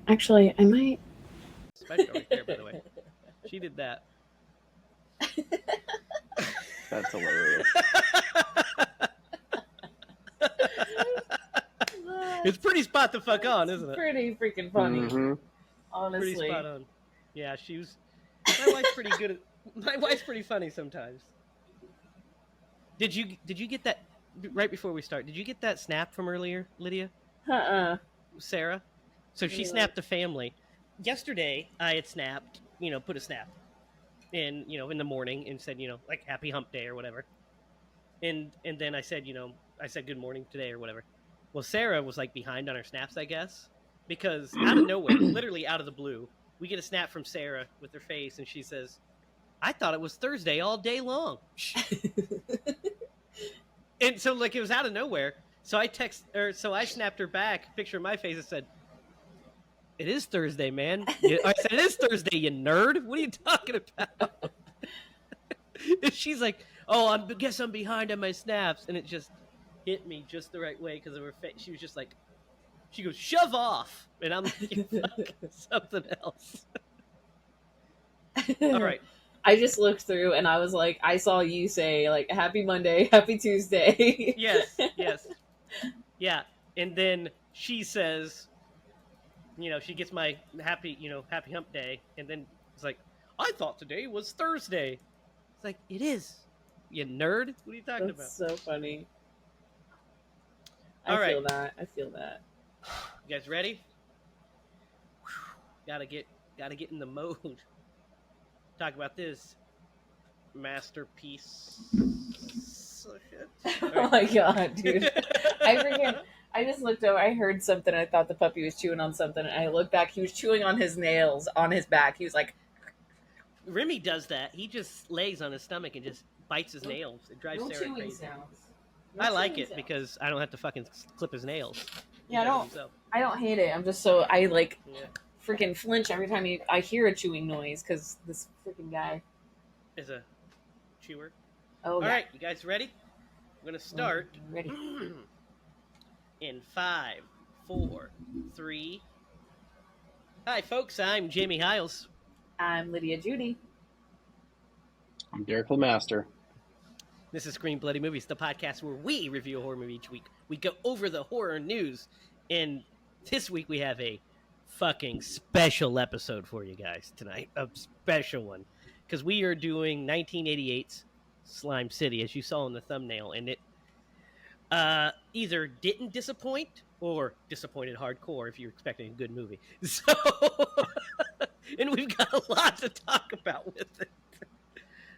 Actually, I might. Special right there, by the way. She did that. That's hilarious. It's pretty spot the fuck on, isn't it? Pretty freaking funny. Mm-hmm. Honestly. Pretty spot on. Yeah, she was. My wife's pretty good at. My wife's pretty funny sometimes. Did you get that right before we start? Did you get that snap from earlier, Lydia? Sarah? So she snapped the family. Yesterday, I had snapped, put a snap in, in the morning and said, like happy hump day or whatever. And then I said, I said good morning today or whatever. Well, Sarah was like behind on her snaps, I guess, because out of nowhere, literally out of the blue, we get a snap from Sarah with her face and she says, I thought it was Thursday all day long. And so like it was out of nowhere. So I snapped her back, picture of my face, and said, it is Thursday, man. I said, it is Thursday, you nerd. What are you talking about? And she's like, oh, I guess I'm behind on my snaps. And it just hit me just the right way because of her face. She was just like, she goes, shove off. And I'm like, fuck, something else. All right. I just looked through and I was like, I saw you say like happy Monday, happy Tuesday. Yes. Yeah. And then she says, she gets my happy hump day. And then it's like, I thought today was Thursday. It's like, it is. You nerd. What are you talking about? That's so funny. All right. I feel that. You guys ready? Gotta get in the mode. Talk about this masterpiece. Oh, shit. Right. Oh my god, dude! I just looked over. I heard something. I thought the puppy was chewing on something. And I looked back. He was chewing on his nails on his back. He was like, Remy does that. He just lays on his stomach and just bites his nails. It drives Sarah crazy. I like it because I don't have to fucking clip his nails. Yeah, I don't hate it. I'm just I like freaking flinch every time I hear a chewing noise because this freaking guy is a chewer. Oh, all right, you guys ready? We're gonna start. Ready. In 5, 4, 3. Hi, folks. I'm Jamie Hiles. I'm Lydia Judy. I'm Derek Lemaster. This is Scream Bloody Movies, the podcast where we review a horror movie each week. We go over the horror news, and this week we have a fucking special episode for you guys tonight. A special one. Because we are doing 1988's Slime City, as you saw in the thumbnail, and it either didn't disappoint or disappointed hardcore if you're expecting a good movie. So, and we've got a lot to talk about with it.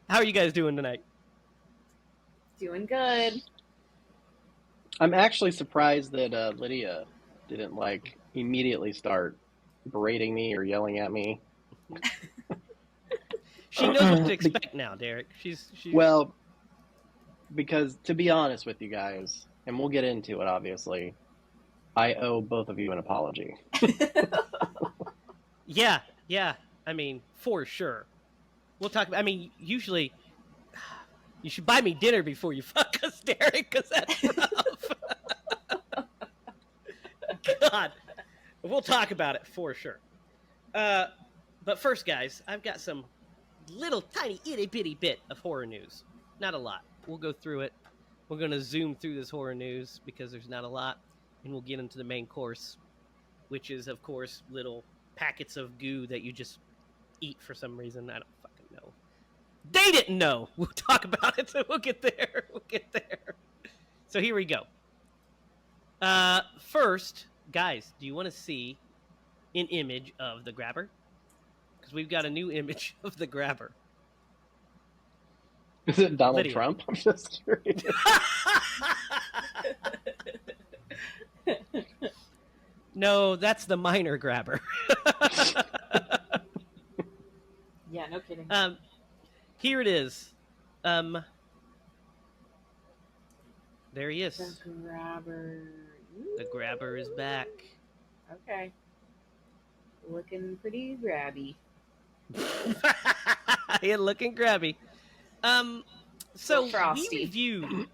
How are you guys doing tonight? Doing good. I'm actually surprised that Lydia didn't immediately start berating me or yelling at me. She knows what to expect now, Derek. She's well, because to be honest with you guys, and we'll get into it obviously, I owe both of you an apology. Yeah. I mean, for sure. We'll talk about. I mean, usually. You should buy me dinner before you fuck us, Derek, because that's rough. God. We'll talk about it for sure. But first, guys, I've got some little tiny itty-bitty bit of horror news. Not a lot. We'll go through it. We're going to zoom through this horror news because there's not a lot, and we'll get into the main course, which is, of course, little packets of goo that you just eat for some reason. I don't fucking know. They didn't know. We'll talk about it, so we'll get there. So here we go. First, guys, do you want to see an image of the grabber? Because we've got a new image of the grabber. Is it Donald Lydia. Trump? I'm just curious. No, that's the minor grabber. Yeah, no kidding. Here it is. There he is. The grabber. The grabber is back. Okay. Looking pretty grabby. Yeah, looking grabby. So Frosty. we reviewed.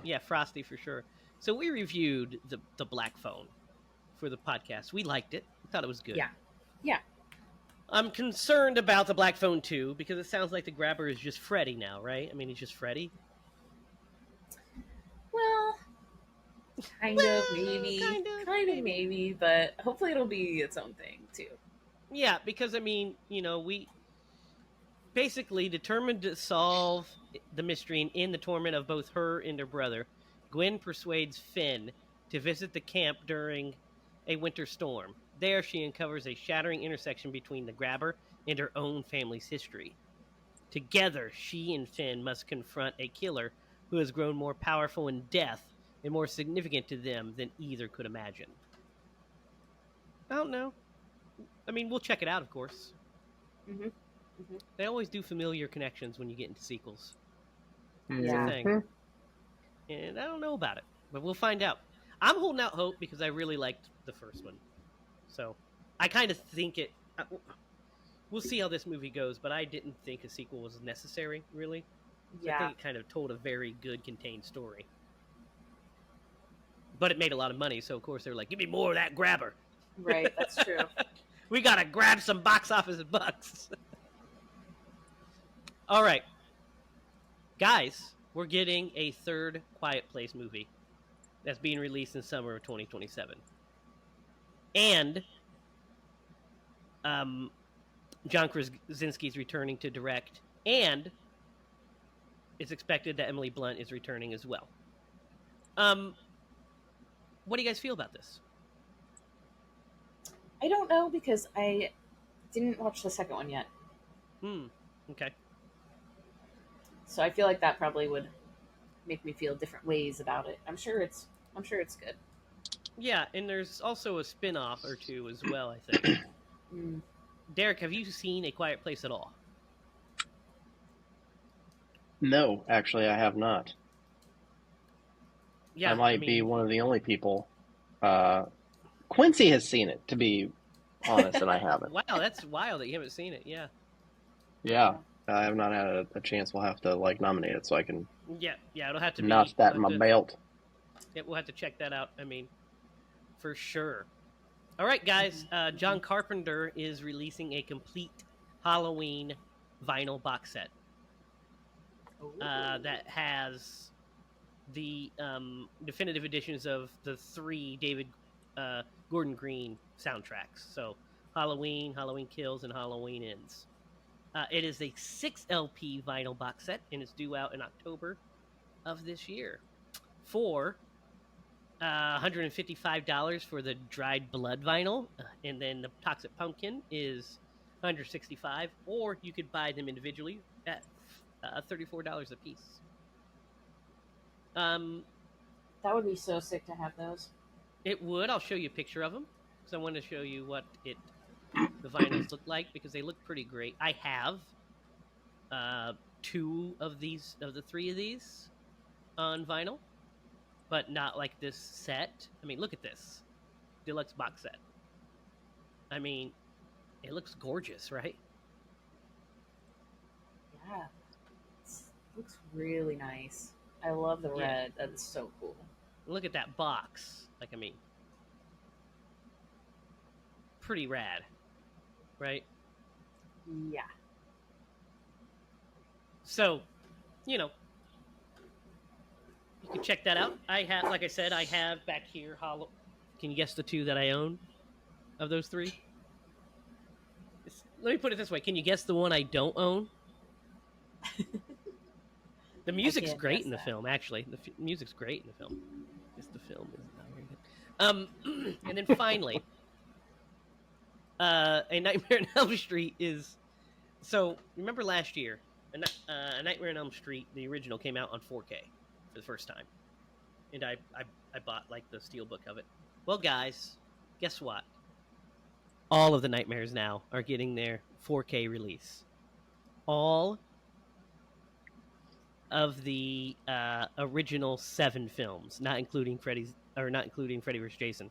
Yeah, Frosty for sure. So we reviewed the Black Phone for the podcast. We liked it. Thought it was good. Yeah. Yeah. I'm concerned about the Black Phone 2 because it sounds like the grabber is just Freddy now, right? I mean, he's just Freddy. Well, kind of, maybe. Kind of, maybe. But hopefully it'll be its own thing, too. Yeah, because, I mean, we basically determined to solve the mystery and in the torment of both her and her brother. Gwen persuades Finn to visit the camp during a winter storm. There, she uncovers a shattering intersection between the grabber and her own family's history. Together, she and Finn must confront a killer who has grown more powerful in death and more significant to them than either could imagine. I don't know. I mean, we'll check it out, of course. Mm-hmm. Mm-hmm. They always do familiar connections when you get into sequels. Yeah. It's a thing. And I don't know about it, but we'll find out. I'm holding out hope because I really liked the first one. So I kind of think we'll see how this movie goes, but I didn't think a sequel was necessary, really. So Yeah. I think it kind of told a very good contained story. But it made a lot of money, so of course they were like, give me more of that grabber. Right, that's true. We got to grab some box office bucks. All right. Guys, we're getting a third Quiet Place movie that's being released in summer of 2027. And John Krasinski's returning to direct, and it's expected that Emily Blunt is returning as well. What do you guys feel about this? I don't know because I didn't watch the second one yet. Okay. So I feel like that probably would make me feel different ways about it. I'm sure it's good. Yeah, and there's also a spin-off or two as well, I think. Derek, have you seen A Quiet Place at all? No, actually, I have not. Yeah, I might be one of the only people. Quincy has seen it, to be honest, and I haven't. Wow, that's wild that you haven't seen it. Yeah. Yeah, I have not had a chance. We'll have to nominate it so I can. Yeah, it'll have to notch that in my belt. Yeah, we'll have to check that out. I mean, for sure. All right, guys. John Carpenter is releasing a complete Halloween vinyl box set that has the definitive editions of the 3 David Gordon Green soundtracks. So Halloween, Halloween Kills, and Halloween Ends. It is a 6 LP vinyl box set, and it's due out in October of this year. For $155 for the dried blood vinyl, and then the Toxic Pumpkin is $165, or you could buy them individually at $34 a piece. That would be so sick to have those. It would. I'll show you a picture of them because I want to show you what the vinyls look like because they look pretty great. I have 2 of the 3 of these on vinyl, but not like this set. I mean, look at this deluxe box set. I mean, it looks gorgeous, right? Yeah, it looks really nice. I love the red. That's so cool. Look at that box. Like, I mean, pretty rad, right? Yeah. So, you can check that out. I have, like I said, I have back here Can you guess the 2 that I own of those 3? Let me put it this way. Can you guess the one I don't own? The music's great in the film, actually. The music's great in the film. Just the film is not very good. And then finally, A Nightmare on Elm Street is... So, remember last year, A Nightmare on Elm Street, the original, came out on 4K for the first time. And I bought, like, the steelbook of it. Well, guys, guess what? All of the Nightmares now are getting their 4K release. All of the original 7 films, not including Freddy vs. Jason,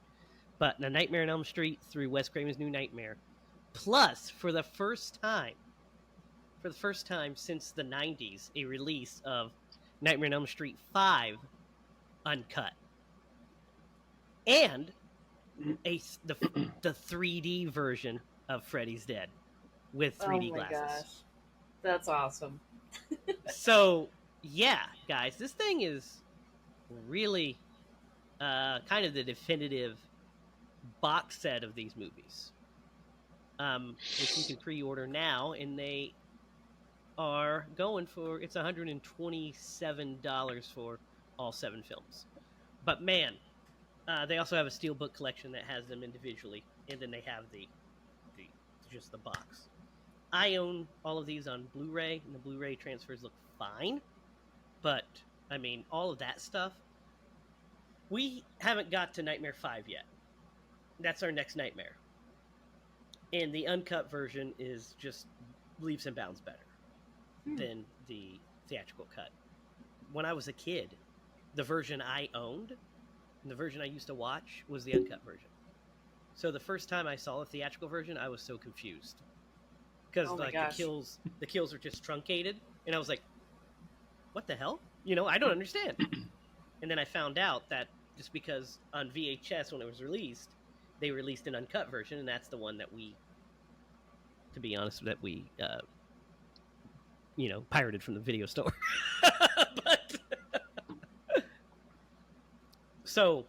but The Nightmare on Elm Street through Wes Craven's New Nightmare, plus for the first time since the 90s, a release of Nightmare on Elm Street 5 uncut. And the 3D version of Freddy's Dead with 3D Oh my glasses. gosh, that's awesome. So yeah, guys, this thing is really kind of the definitive box set of these movies, which you can pre-order now, and they are going for it's $127 for all 7 films. But man, they also have a steelbook collection that has them individually, and then they have the just the box. I own all of these on Blu-ray, and the Blu-ray transfers look fine. But I mean, all of that stuff. We haven't got to Nightmare 5 yet. That's our next nightmare. And the uncut version is just leaps and bounds better than the theatrical cut. When I was a kid, the version I owned and the version I used to watch was the uncut version. So the first time I saw the theatrical version, I was so confused. Because the kills are just truncated, and I was like, what the hell? I don't understand. And then I found out that just because on VHS when it was released, they released an uncut version, and that's the one that we, to be honest, that we, pirated from the video store. But so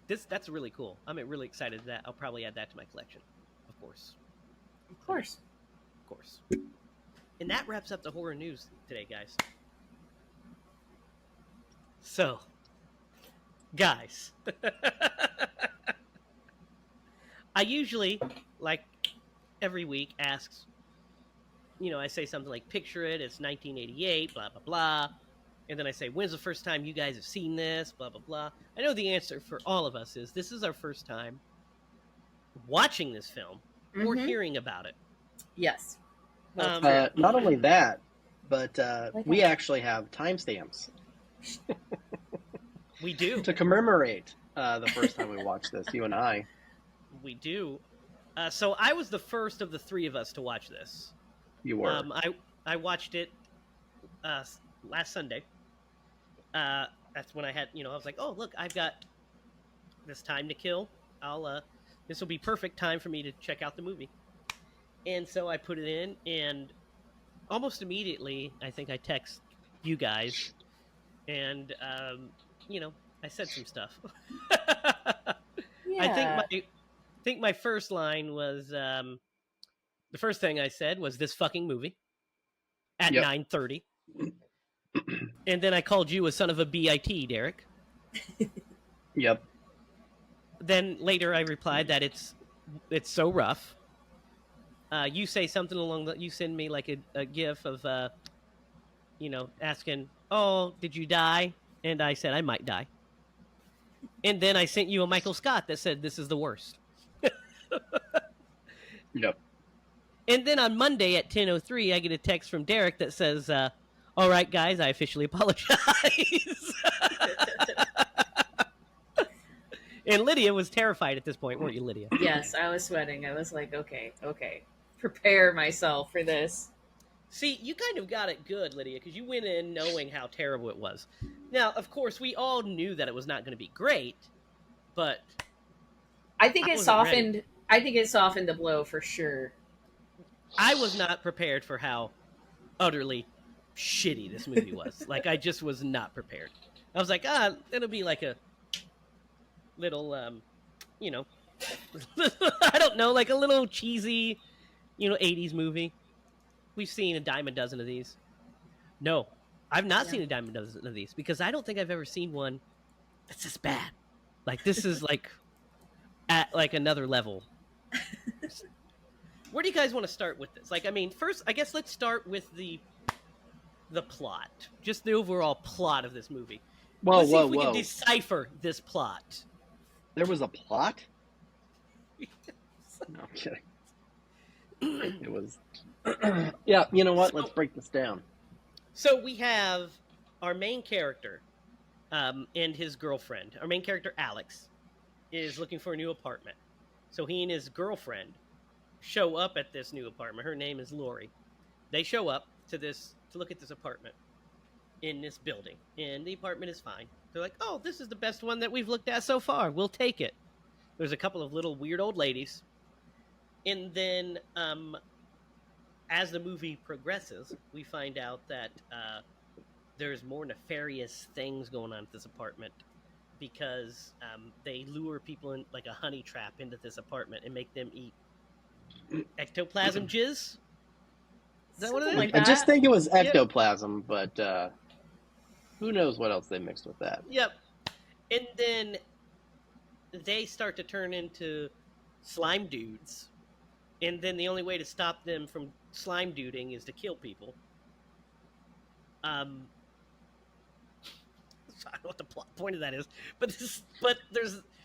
that's really cool. I'm really excited that I'll probably add that to my collection, of course. Of course. Of course. And that wraps up the horror news today, guys. So, guys, I usually, like every week, asks, I say something like, picture it's 1988, blah, blah, blah. And then I say, when's the first time you guys have seen this, blah, blah, blah. I know the answer for all of us is this is our first time watching this film or hearing about it. Yes. Not only that, but we actually have timestamps. We do. To commemorate the first time we watched this, you and I. We do. So I was the first of the 3 of us to watch this. You were. I watched it last Sunday. That's when I had, I was like, oh, look, I've got this time to kill. This will be perfect time for me to check out the movie. And so I put it in, and almost immediately, I think I text you guys, and, I said some stuff. Yeah. I think my first line was, the first thing I said was this fucking movie at 9:30. And then I called you a son of a BIT, Derek. Yep. Then later I replied that it's so rough. You say something you send me like a gif of, asking, oh, did you die? And I said, I might die. And then I sent you a Michael Scott that said, this is the worst. Yep. And then on Monday at 10:03, I get a text from Derek that says, all right, guys, I officially apologize. And Lydia was terrified at this point, weren't you, Lydia? Yes, I was sweating. I was like, okay. Prepare myself for this. See, you kind of got it good, Lydia, because you went in knowing how terrible it was. Now, of course, we all knew that it was not going to be great, but I think it softened. Ready. I think it softened the blow for sure. I was not prepared for how utterly shitty this movie was. Like, I just was not prepared. I was like, it'll be like a little, I don't know, like a little cheesy, 80s movie. We've seen a dime a dozen of these. No, I've not seen a dime a dozen of these because I don't think I've ever seen one that's this bad. Like, this is like at like another level. Where do you guys want to start with this? Like, I mean, first, I guess let's start with the plot, just the overall plot of this movie. Let's see if we can decipher this plot. There was a plot? No, I'm kidding. It was. Yeah, you know what? Let's break this down. So we have our main character and his girlfriend. Our main character, Alex, is looking for a new apartment. So he and his girlfriend show up at this new apartment. Her name is Lori. They show up to look at this apartment in this building, and the apartment is fine. They're like, oh, this is the best one that we've looked at so far. We'll take it. There's a couple of little weird old ladies, and then as the movie progresses, we find out that there's more nefarious things going on at this apartment because they lure people in like a honey trap into this apartment and make them eat ectoplasm jizz. Is that what it is? Something like I just that. think it was ectoplasm, but who knows what else they mixed with that? Yep. And then they start to turn into slime dudes. And then the only way to stop them from slime duding is to kill people. I don't know what the point of that is, but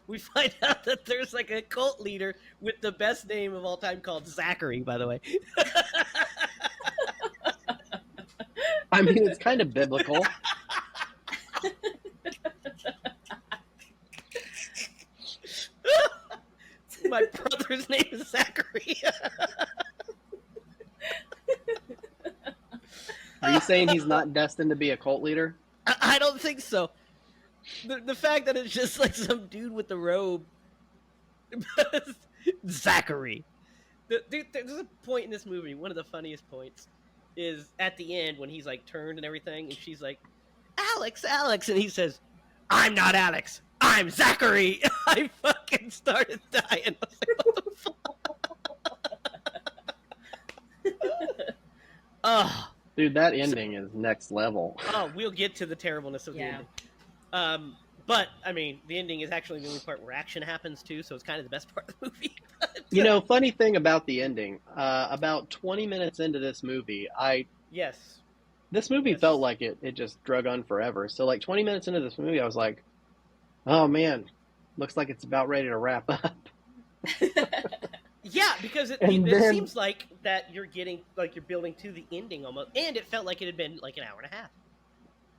we find out that there's like a cult leader with the best name of all time called Zachary, by the way. I mean, it's kind of biblical. My brother's name is Zachary. Are you saying he's not destined to be a cult leader? I don't think so. The fact that it's just like some dude with the robe. Zachary. Dude, there's a point in this movie, one of the funniest points, is at the end when he's like turned and everything, and she's like, Alex, Alex, and he says, I'm not Alex, I'm Zachary. I fucking started dying. I was like, what the fuck? Oh. Dude, that ending is next level. Oh, we'll get to the terribleness of the ending. But, I mean, the ending is actually the only part where action happens, too, so it's kind of the best part of the movie. You know, funny thing about the ending, about 20 minutes into this movie, Yes. This movie felt like it just drug on forever. So, like, 20 minutes into this movie, I was like, oh, man, looks like it's about ready to wrap up. Yeah, because it seems like that you're building to the ending almost, and it felt like it had been like an hour and a half.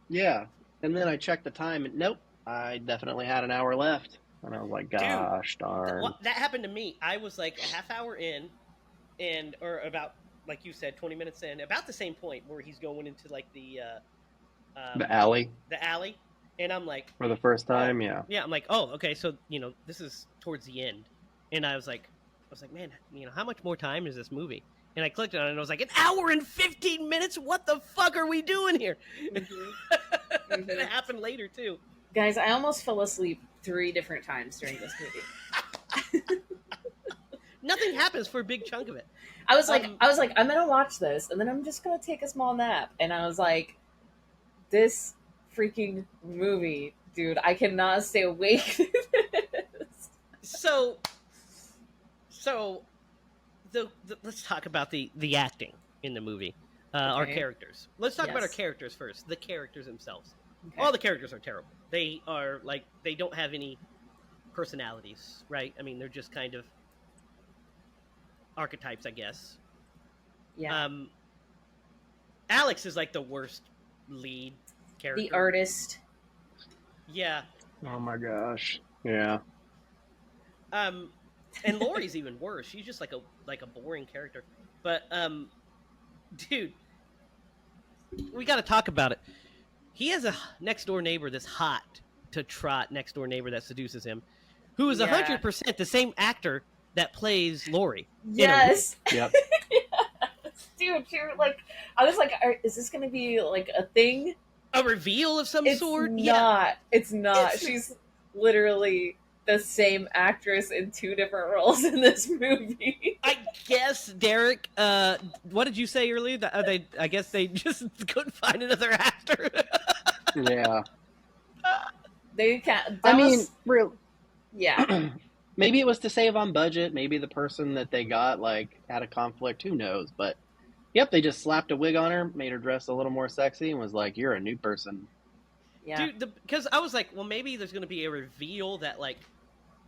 Yeah, and then I checked the time, and nope, I definitely had an hour left. And I was like, gosh darn. That happened to me. I was like a half hour in, or about, like you said, 20 minutes in, about the same point where he's going into like the alley. The alley. And I'm like... For the first time, yeah. Yeah, I'm like, oh, okay, so, this is towards the end. And I was like, man, how much more time is this movie? And I clicked on it, and I was like, an hour and 15 minutes? What the fuck are we doing here? Mm-hmm. And it happened later, too. Guys, I almost fell asleep 3 different times during this movie. Nothing happens for a big chunk of it. I was like, I'm gonna watch this, and then I'm just gonna take a small nap. And I was like, this freaking movie, dude, I cannot stay awake through this. So let's talk about the acting in the movie. Our characters. Let's talk about our characters first. The characters themselves. Okay. All the characters are terrible. They are they don't have any personalities, right? I mean, they're just kind of archetypes, I guess. Yeah. Alex is like the worst lead character. The artist. Yeah. Oh my gosh. Yeah. And Laurie's even worse. She's just like a boring character. But dude, we got to talk about it. He has a next door neighbor that's hot to trot, next door neighbor that seduces him, who is 100% the same actor that plays Laurie. Yes. Yep. Yes. Dude, I was like, is this going to be like a thing? A reveal of some sort? It's not. She's literally the same actress in 2 different roles in this movie. I guess, Derek, what did you say earlier? I guess they just couldn't find another actor. Yeah. They can't. Real. Yeah. Maybe it was to save on budget. Maybe the person that they got had a conflict. Who knows? But yep, they just slapped a wig on her, made her dress a little more sexy, and was like, "You're a new person." Yeah. Dude, because I was like, well, maybe there's going to be a reveal that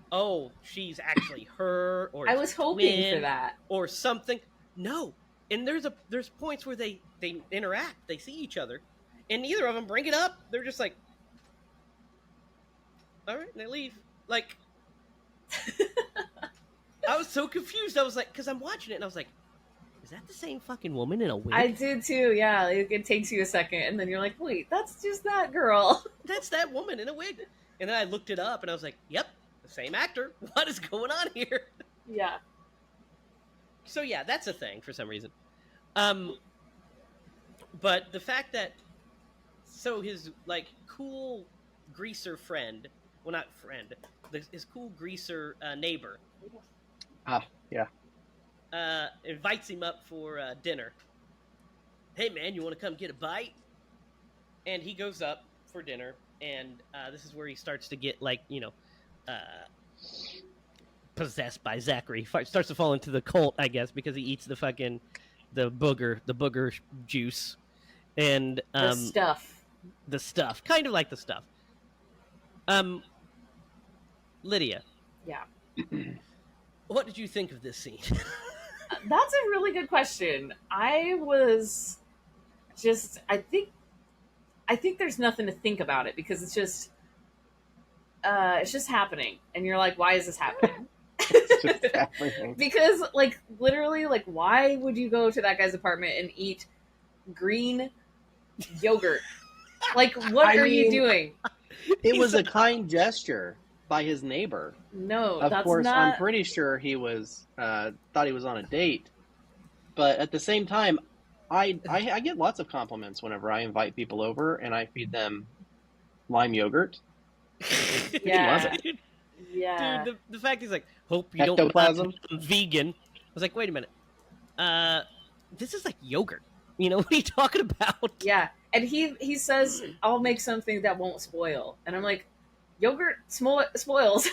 oh, she's actually her, or I was hoping for that, or something. No, and there's points where they interact, they see each other, and neither of them bring it up. They're just like, all right, and they leave. I was so confused. I was like, because I'm watching it, and I was like, is that the same fucking woman in a wig? I did too. Yeah, it takes you a second, and then you're like, wait, that's just that girl. That's that woman in a wig. And then I looked it up, and I was like, yep. the same actor. What is going on here? Yeah. So yeah, that's a thing for some reason. But the fact that his like cool greaser friend, well not friend, his cool greaser neighbor, Yeah. invites him up for dinner. Hey man, you want to come get a bite? And he goes up for dinner, and this is where he starts to get like possessed by Zachary. Starts to fall into the cult, I guess, because he eats the booger juice, and The stuff. the stuff, kind of like the stuff. Lydia. Yeah. What did you think of this scene? That's a really good question. I was just I think there's nothing to think about it because it's just happening and you're like, why is this happening? It's just happening. Because like literally like why would you go to that guy's apartment and eat green yogurt? Like what are you doing? It was a kind gesture by his neighbor. No, Of that's course, not. I'm pretty sure he was thought he was on a date, but at the same time, I get lots of compliments whenever I invite people over and I feed them lime yogurt. Yeah. Dude, Yeah. the fact he's like, hope you don't Ectoplasm? I'm vegan. I was like, wait a minute. This is like yogurt. You know what are you talking about? Yeah. And he says, I'll make something that won't spoil. And I'm like, yogurt spoils.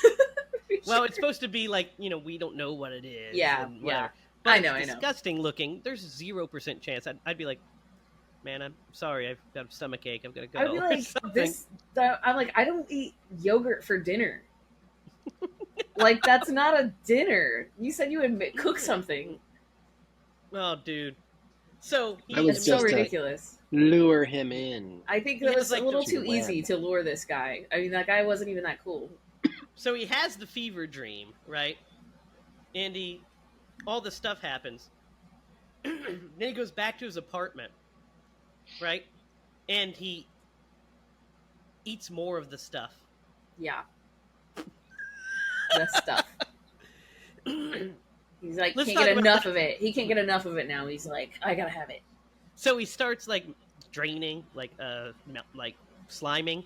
Well, it's supposed to be like, we don't know what it is. Yeah, and yeah. whatever. But I know. It's disgusting looking. There's 0% chance. I'd be like, man, I'm sorry. I've got a stomach ache. I've got to go. I'd be like, I'm like, I don't eat yogurt for dinner. Like, that's not a dinner. You said you would cook something. Oh, dude. So That was It's just so a- ridiculous. Lure him in. I think He it has, was like, a little the- too easy to lure this guy. I mean, that guy wasn't even that cool. So he has the fever dream, right? And all this stuff happens. Then he goes back to his apartment, right? And he eats more of the stuff. Yeah. The stuff. He's like, Let's can't talk get about enough that. of it. He can't get enough of it now. He's like, I gotta have it. So he starts like draining, like sliming.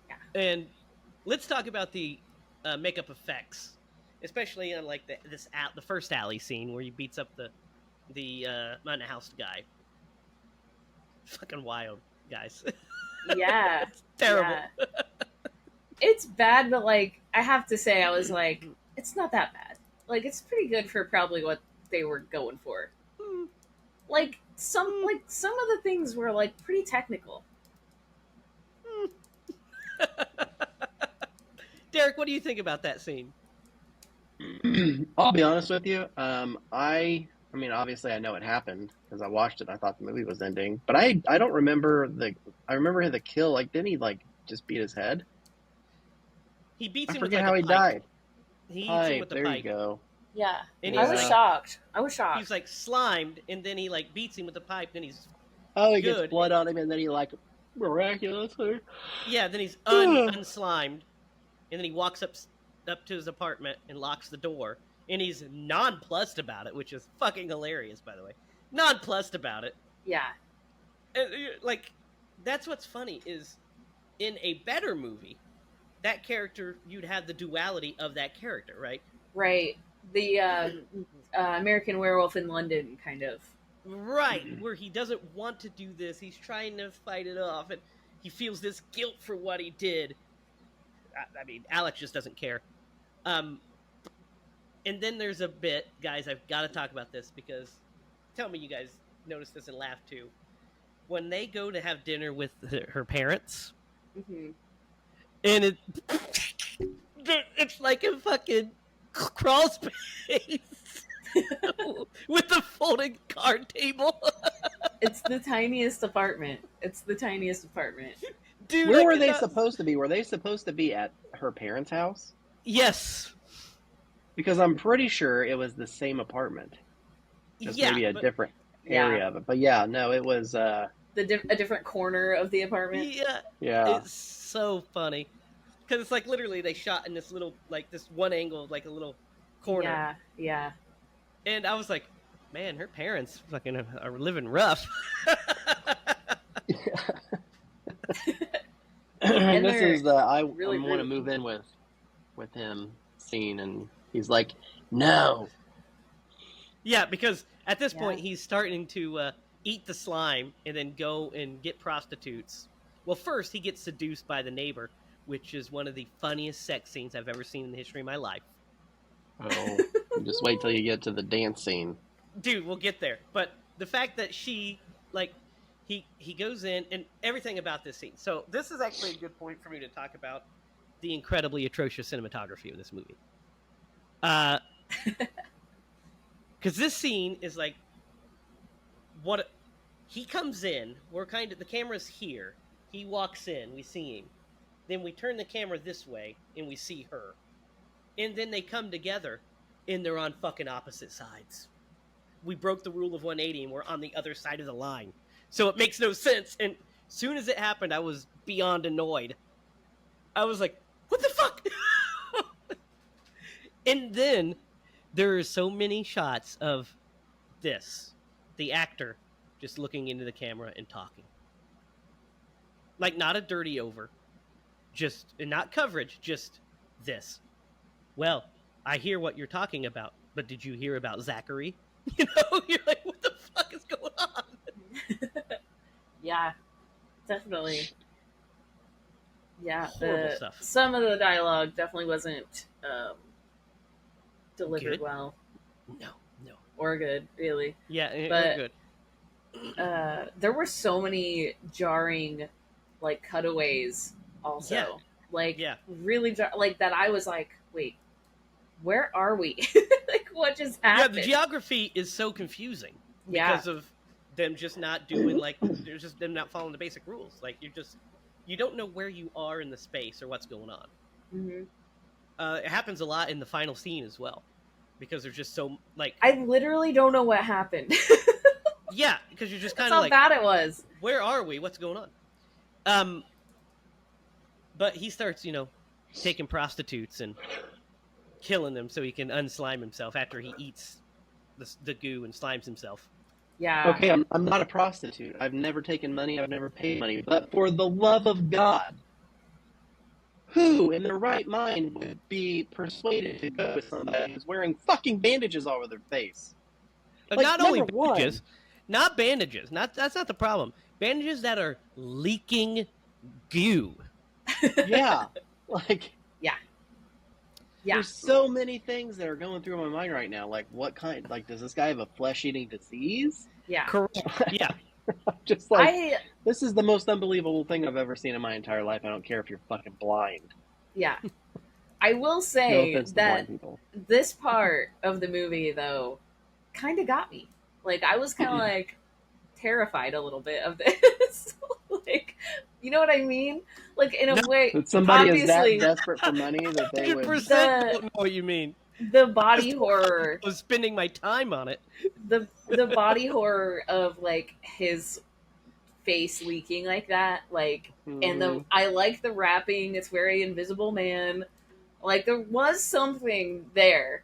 Yeah. And let's talk about the makeup effects, especially on like the first alley scene where he beats up the house guy. Fucking wild, guys. Yeah. It's terrible. Yeah. It's bad, but like I have to say, I was like, it's not that bad. Like it's pretty good for probably what they were going for. Like some of the things were like pretty technical. Derek, what do you think about that scene? I'll be honest with you. I mean, obviously, I know it happened because I watched it. I thought the movie was ending, but I don't remember I remember the kill. Like, didn't he like just beat his head? He beats I him with forget like how a he pipe. died. He eats him Pipe. with the There pipe. you go. Yeah. And I was Yeah. shocked. He's like slimed, and then he like beats him with the pipe. Then he's Oh, he Good. gets blood on him, and then he like miraculously. then he's unslimed, and then he walks up to his apartment and locks the door, and he's nonplussed about it, which is fucking hilarious, by the way. Nonplussed about it. Yeah. And, like, that's what's funny is in a better movie, that character, you'd have the duality of that character, right? Right. The American Werewolf in London kind of. Right, where he doesn't want to do this. He's trying to fight it off, and he feels this guilt for what he did. I mean, Alex just doesn't care. And then there's a bit, guys, I've got to talk about this because tell me you guys noticed this and laughed too. When they go to have dinner with her parents, Mm-hmm. and it's like a fucking crawl space with the folding card table. It's the tiniest apartment. Dude, Where I were they cannot- supposed to be? Were they supposed to be at her parents' house? Yes. Because I'm pretty sure it was the same apartment, just maybe a but- different area of it. But yeah, no, it was. A different corner of the apartment. Yeah, Yeah, it's so funny. because it's like literally they shot in this little like this one angle, like a little corner. Yeah, yeah. And I was like, man, her parents fucking are living rough. And this they're is the I really want to rude. move in with him scene, and he's like, no. Yeah, because at this Yeah. point he's starting to eat the slime and then go and get prostitutes. Well, first he gets seduced by the neighbor, which is one of the funniest sex scenes I've ever seen in the history of my life. Oh, just wait till you get to the dance scene. Dude, we'll get there. But the fact that she like he goes in and everything about this scene. So this is actually a good point for me to talk about the incredibly atrocious cinematography of this movie. Because this scene is like what he comes in. We're kind of the camera's here. He walks in. We see him. Then we turn the camera this way and we see her. And then they come together and they're on fucking opposite sides. We broke the rule of 180 and we're on the other side of the line. So it makes no sense. And as soon as it happened, I was beyond annoyed. I was like, what the fuck? And then there are so many shots of this, the actor just looking into the camera and talking. Like not a dirty over, just, and not coverage, just this. Well, I hear what you're talking about, but did you hear about Zachary? You know, you're like, what the fuck is going on? Yeah, definitely. Yeah, Horrible stuff. some of the dialogue definitely wasn't delivered Good? well No. or good, really. Yeah, But- good. There were so many jarring, like, cutaways also. Yeah. Like, Yeah. really, like, that I was like, wait, where are we? Like, what just Yeah, happened? the geography is so confusing Yeah. because of them just not doing, like, there's just them not following the basic rules. Like, you don't know where you are in the space or what's going on. Mhm. It happens a lot in the final scene as well because there's just so, like, I literally don't know what happened. yeah, because you're just That's kind of how like, bad it was. where are we? What's going on? But he starts, taking prostitutes and killing them so he can unslime himself after he eats the goo and slimes himself. Yeah. Okay, I'm not a prostitute. I've never taken money. I've never paid money. But for the love of God, who in their right mind would be persuaded to go with somebody who's wearing fucking bandages all over their face? Like, Not only number one. bandages, not bandages. That's not the problem. Bandages that are leaking goo. Yeah. Like, Yeah. there's so many things that are going through my mind right now. Like, what kind? Like, does this guy have a flesh-eating disease? Yeah. Correct. Yeah. Just like, this is the most unbelievable thing I've ever seen in my entire life. I don't care if you're fucking blind. Yeah. I will No say offense to that blind people. this part of the movie, though, kind of got me. Like, I was kind of like terrified a little bit of this. Like, you know what I mean? Like, in a way, That somebody is that obviously, desperate for money that they would. 100% The- don't know what you mean. the body horror, I was spending my time on it. the body horror of, like, his face leaking like that, like, and I like the wrapping. It's very Invisible Man. Like, there was something there,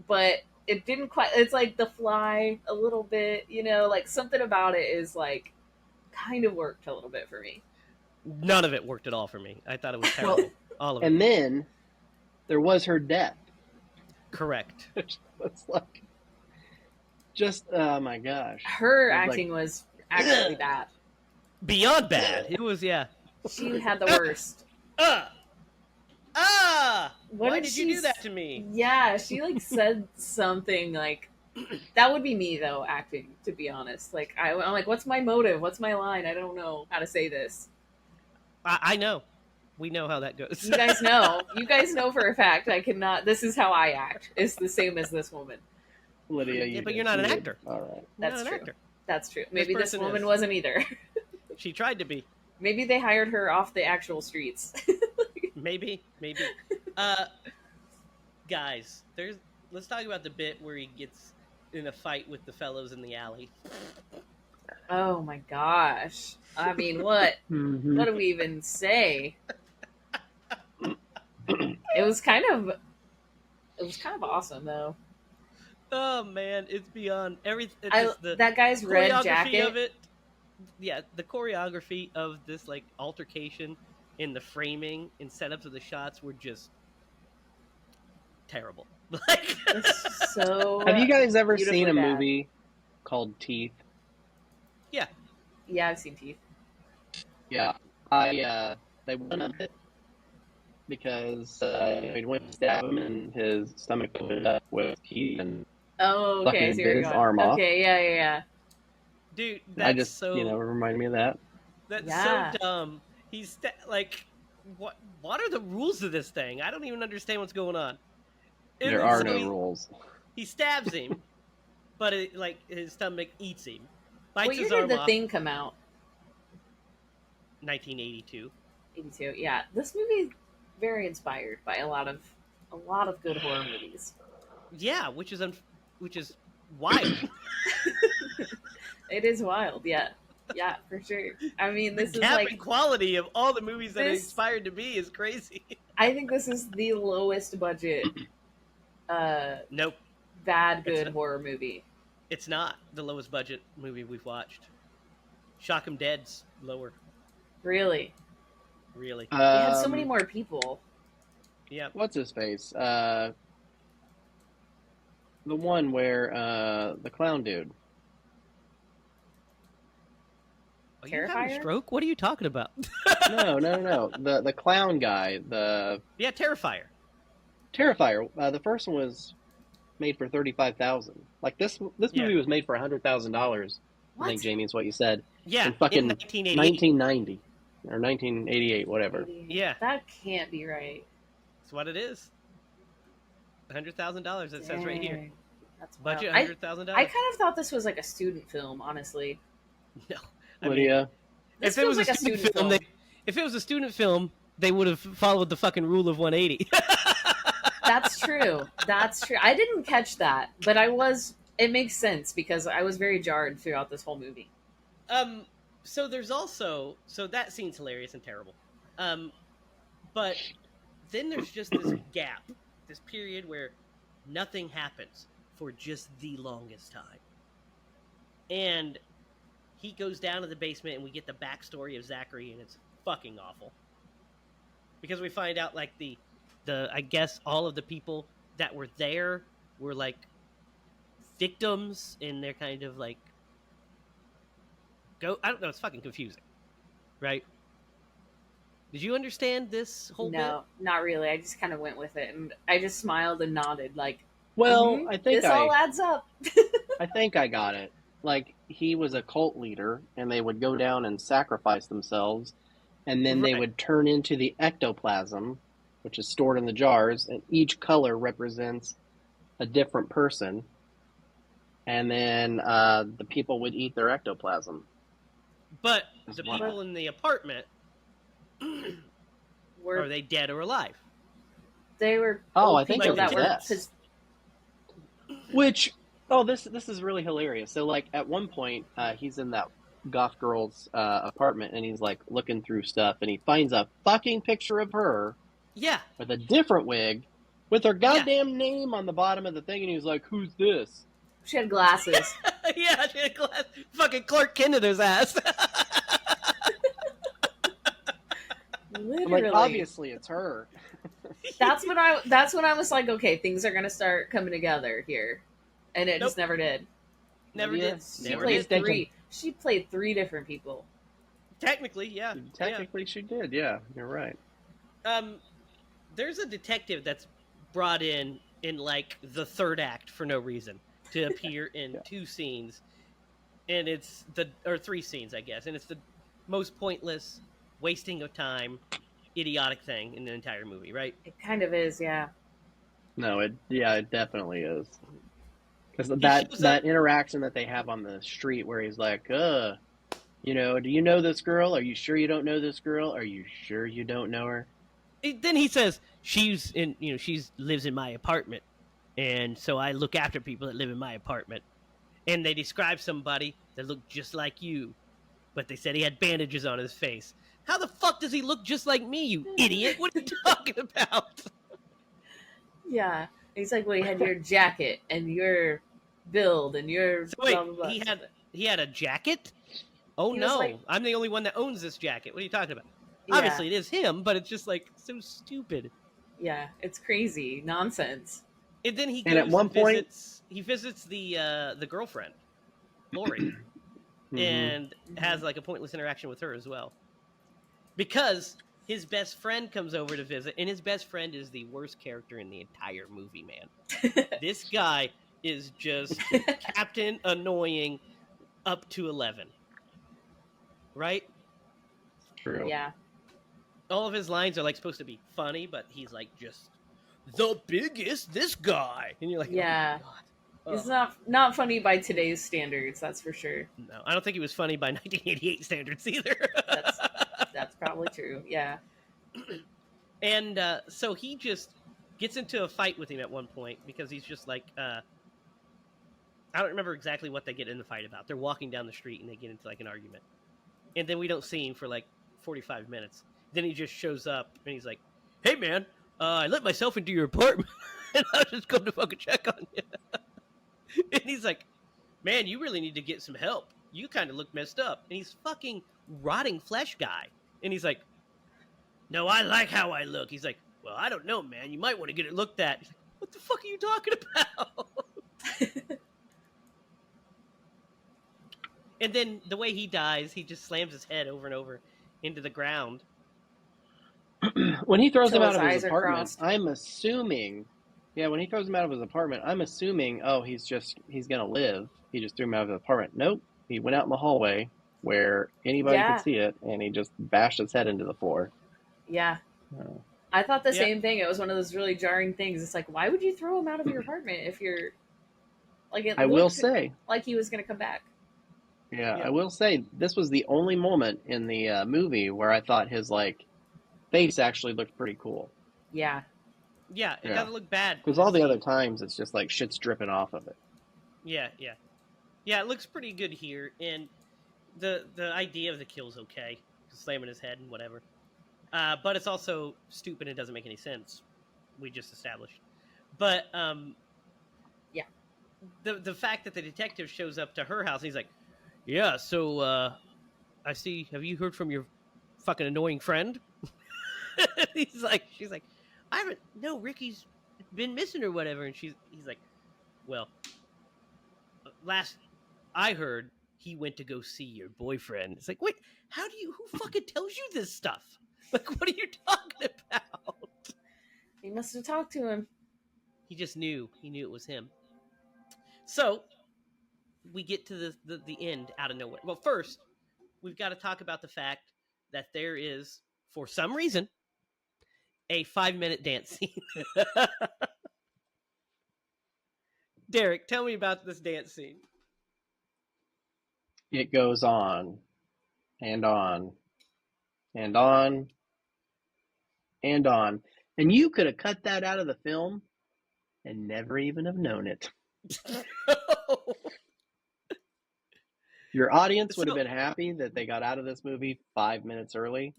but it didn't quite. It's like The Fly a little bit, like something about it is like kind of worked a little bit for me. None of it worked at all for me. I thought it was terrible. All of it. And then there was her death. Correct. It's like, just, oh my gosh. Her It was acting was actually bad. Beyond bad. It was, yeah. She had the worst. What Why did did you she do that to me? Yeah, she like said something like that would be me though acting, to be honest. Like I'm like, what's my motive? What's my line? I don't know how to say this. I know. We know how that goes. You guys know. You guys know for a fact I cannot. This is how I act. It's the same as this woman. Lydia, Yeah, but did- you're not you an did- actor. All right. That's Not an true. actor. That's true. Maybe this person woman is. wasn't either. She tried to be. Maybe they hired her off the actual streets. Maybe. Guys, let's talk about the bit where he gets in a fight with the fellows in the alley. Oh my gosh. I mean, what? Mhm. What do we even say? It was kind of awesome though. Oh man, it's beyond everything. It's I just the that guy's red choreography of jacket. it. Yeah, the choreography of this like altercation in the framing and setups of the shots were just terrible. Like, It's so Have you guys ever seen beautifully a bad. movie called Teeth? yeah, Yeah, I've seen Teeth. Yeah, they went up it because he went to stab him and his stomach opened up with teeth and Oh, okay. I fucking see where bit you're his going. arm off. Okay, yeah, yeah, dude, I just, remind me of that. that's so yeah. dumb. Like, what are the rules of this thing? I don't even understand what's going on. And There then are so no rules. he stabs him, but like his stomach eats him, bites What year his did arm the off. thing come out? 1982. 82. Yeah, this movie very inspired by a lot of good horror movies. Yeah, which is wild. It is wild. Yeah, yeah, for sure. I mean, The this is gap in like quality of all the movies that it this. inspired to be is crazy. I think this is the lowest budget, Nope, bad it's good not, horror movie. it's not the lowest budget movie we've watched. Shock 'em Dead's lower, Really, really. they had so many Um, more people. Yeah. what's his face? The one where the clown dude. Are you having a Terrifier? stroke? What are you talking about? No. The clown guy, the Yeah, Terrifier. Terrifier. The first one was made for $35,000. Like this Yeah. movie was made for $100,000. I What? think Jamie is what you said. Yeah, In fucking 1988. 1990 or 1988, whatever. Yeah. That can't be right. That's what it is. $100,000. It says right here. Dang. That's wild. Budget I $100,000. kind of thought this was like a student film, honestly. No, I mean, Lydia, This if it was feels a like student film, if it was a student film, they would have followed the fucking rule of 180. That's true. That's true. I didn't catch that, but I was. It makes sense because I was very jarred throughout this whole movie. So there's also that scene's hilarious and terrible. But then there's just this gap, this period where nothing happens for just the longest time. And he goes down to the basement and we get the backstory of Zachary, and it's fucking awful. Because we find out like the I guess all of the people that were there were like victims, and they're kind of like I don't know, it's fucking confusing. Right? Did you understand this whole No, not really. I just kind of went with it, and I just smiled and nodded, like, well, "Mhm, I think this all adds up." I think I got it. Like he was a cult leader, and they would go down and sacrifice themselves, and then they Right. would turn into the ectoplasm, which is stored in the jars, and each color represents a different person. And then the people would eat their ectoplasm. But That's the what- people in the apartment, Were are they dead or alive? they were Oh, old I think people they're that were dead. pos- Which, this is really hilarious. So, like, at one point, he's in that goth girl's apartment, and he's, like, looking through stuff, and he finds a fucking picture of her Yeah. with a different wig, with her goddamn name on the bottom of the thing, and he was like, who's this? she had glasses. Yeah, she had fucking Clark Kent in his ass. I'm Literally, like, obviously, it's her. that's when I was like, okay, things are gonna start coming together here, and it just Nope. never did. Never Yeah. did. She Never played did. three. She played three different people. Technically, yeah. Technically, she did, yeah, you're right. There's a detective that's brought in like the third act for no reason to appear in Yeah. 2 scenes, and it's or 3 scenes, I guess, and it's the most pointless, wasting of time, idiotic thing in the entire movie, right? It kind of is, yeah. No, it definitely is. Because shows that up- interaction that they have on the street where he's like, do you know this girl? Are you sure you don't know this girl? Are you sure you don't know her? Then he says she's lives in my apartment, and so I look after people that live in my apartment. And they describe somebody that looked just like you, but they said he had bandages on his face. How the fuck does he look just like me, you idiot? What are you talking about? Yeah. He's like, well, you had your jacket and your build and your So blah wait, blah blah. he had a jacket? Oh He was like, no, I'm the only one that owns this jacket. What are you talking about? yeah, Obviously, it is him, but it's just like so stupid. yeah. It's crazy nonsense. And then he And at goes one and point, visits the girlfriend, Lori, hmm and Hmm. has like a pointless interaction with her as well. Because his best friend comes over to visit, and his best friend is the worst character in the entire movie, man. This guy is just Captain Annoying up to 11, right? true. Yeah, All of his lines are like supposed to be funny, but he's like just the biggest this guy. And you're like, oh my yeah. God. He's Oh, not funny by today's standards, that's for sure. no. I don't think he was funny by 1988 standards either. That's that's probably true. Yeah. And so he just gets into a fight with him at one point because he's just like, I don't remember exactly what they get in the fight about. They're walking down the street and they get into like an argument. And then we don't see him for like 45 minutes. Then he just shows up and he's like, hey man, I let myself into your apartment and I was just going to fucking check on you. And he's like, man, you really need to get some help. You kind of look messed up. And he's fucking rotting flesh guy. And he's like, no, I like how I look. He's like, well, I don't know, man. You might want to get it looked at. He's like, what the fuck are you talking about? And then the way he dies, he just slams his head over and over into the ground. When he throws him Till out his of his eyes are apartment, crossed. I'm assuming, yeah, when he throws him out of his apartment, I'm assuming, oh, he's gonna live. He just threw him out of the apartment. Nope, he went out in the hallway where anybody could Yeah, see it, and he just bashed his head into the floor. yeah. Oh. I thought the Yeah, same thing. It was one of those really jarring things. It's like, why would you throw him out of your apartment if you're like it I will looked say, like he was gonna come back. yeah, yeah, I will say, this was the only moment in the movie where I thought his like face actually looked pretty cool. Yeah. yeah. It Yeah, doesn't look bad because to all the other see. times it's just like shit's dripping off of it. Yeah, yeah, yeah. It looks pretty good here, and the idea of the kill's okay, slamming his head and whatever. But it's also stupid. And it doesn't make any sense. We just established. But Yeah. the fact that the detective shows up to her house, and he's like, yeah. So I see. Have you heard from your fucking annoying friend? She's like, I haven't. No, Ricky's been missing or whatever. And he's like, well, last I heard, he went to go see your boyfriend. It's like, wait, who fucking tells you this stuff? Like, what are you talking about? He must have talked to him. He just knew. He knew it was him. So we get to the end out of nowhere. Well, first, we've got to talk about the fact that there is, for some reason, a 5-minute dance scene. Derek, tell me about this dance scene. It goes on and on and on and on. And you could have cut that out of the film and never even have known it. Your audience would have So, been happy that they got out of this movie 5 minutes early.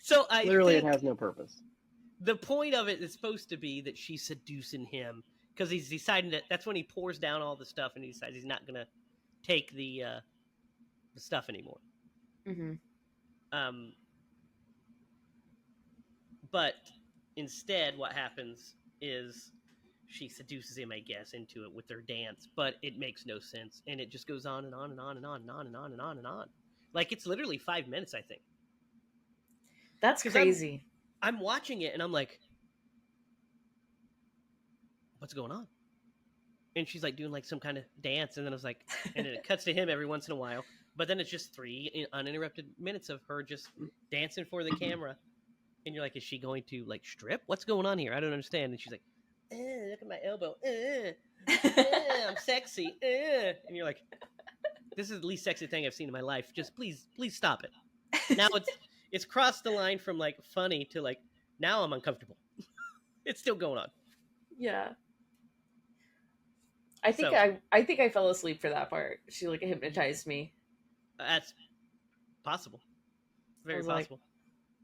so I Literally, it think has no purpose. the point of it is supposed to be that she's seducing him because he's deciding that's when he pours down all the stuff and he decides he's not gonna take the stuff anymore. Mm-hmm. Um, but instead, what happens is she seduces him, I guess, into it with their dance, but it makes no sense, and it just goes on and on and on and on and on and on and on and on. Like it's literally 5 minutes, I think, That's because crazy. I'm watching it and I'm like, what's going on? And she's like doing like some kind of dance, and then I was like, and then it cuts to him every once in a while, but then it's just 3 uninterrupted minutes of her just dancing for the camera, and you're like, is she going to like strip? What's going on here? I don't understand. And she's like, look at my elbow, I'm sexy, and you're like, this is the least sexy thing I've seen in my life. Just please stop it. Now it's crossed the line from like funny to like now I'm uncomfortable. It's still going on. Yeah. I think So I think I fell asleep for that part. She like hypnotized me. that's possible, I very was like, possible.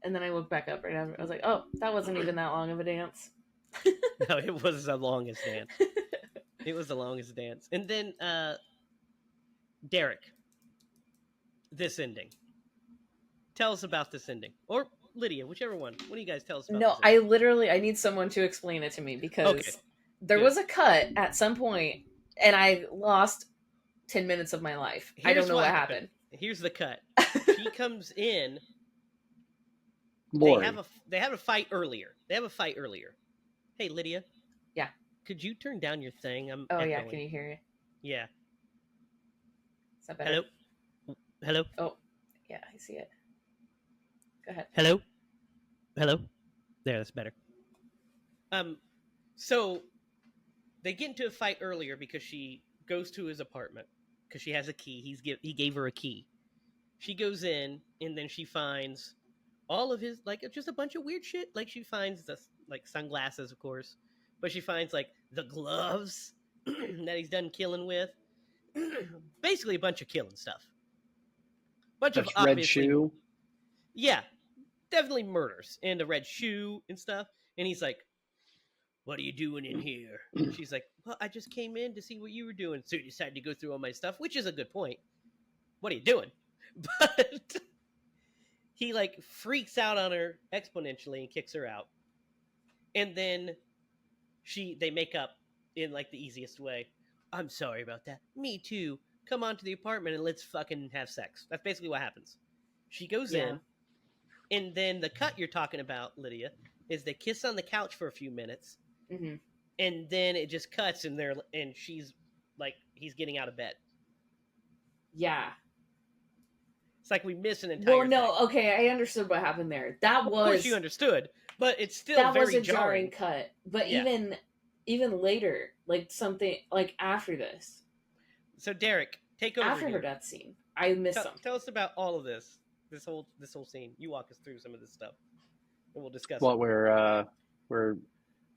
And then I looked back up right after. I was like, oh, that wasn't even that long of a dance. No, it was the longest dance. It was the longest dance. And then Derek, this ending. Tell us about this ending, or Lydia, whichever one. What do you guys tell us about? No, this ending? I need someone to explain it to me because Okay, there good. was a cut at some point, and I lost 10 minutes of my life. I don't know what happened. Here's the cut. She comes in. Lori. They have a fight earlier. Hey, Lydia. Yeah. Could you turn down your thing? I'm Oh echoing. yeah, can you hear it? Yeah. Is that better? Hello. Oh, yeah, I see it. Go ahead. Hello. There, that's better. So they get into a fight earlier because she goes to his apartment because she has a key. He gave her a key. She goes in and then she finds all of his, like, just a bunch of weird shit. Like, she finds the, like, sunglasses, of course, but she finds, like, the gloves that he's done killing with. Basically a bunch of killing stuff. Bunch of red obviously, shoe. yeah, definitely murders and a red shoe and stuff. And he's like, what are you doing in here? She's like, well, I just came in to see what you were doing. So you decided to go through all my stuff, which is a good point. What are you doing? But he, like, freaks out on her exponentially and kicks her out. And then they make up in, like, the easiest way. I'm sorry about that. Me too. Come on to the apartment and let's fucking have sex. That's basically what happens. She goes in, and then the cut you're talking about, Lydia, is they kiss on the couch for a few minutes, and then it just cuts, and she's like, he's getting out of bed. Yeah. It's like we miss an entire. Well, no, thing. Okay, I understood what happened there. That was, of course, you understood, but it's still very was a jarring cut. But even later, like something like after this. So Derek, take over after here. her death scene. I missed something. Tell us about all of this. This whole scene. You walk us through some of this stuff, and we'll discuss. What where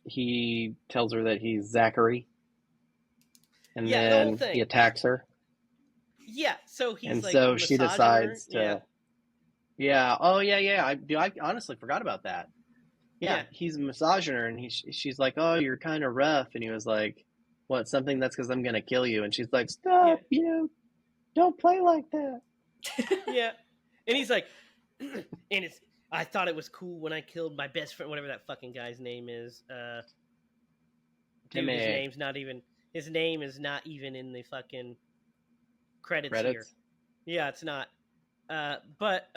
he tells her that he's Zachary, and then he attacks her. Yeah, so he's, and like, so she decides to. Oh yeah. I honestly forgot about that. Yeah, he's massaging her, and she's like, "Oh, you're kind of rough," and he was like, "What? Something that's because I'm gonna kill you?" And she's like, "Stop! Don't play like that." Yeah, and he's like, and I thought it was cool when I killed my best friend, whatever that fucking guy's name is. Dude, his name is not even in the fucking credits here. Yeah, it's not. But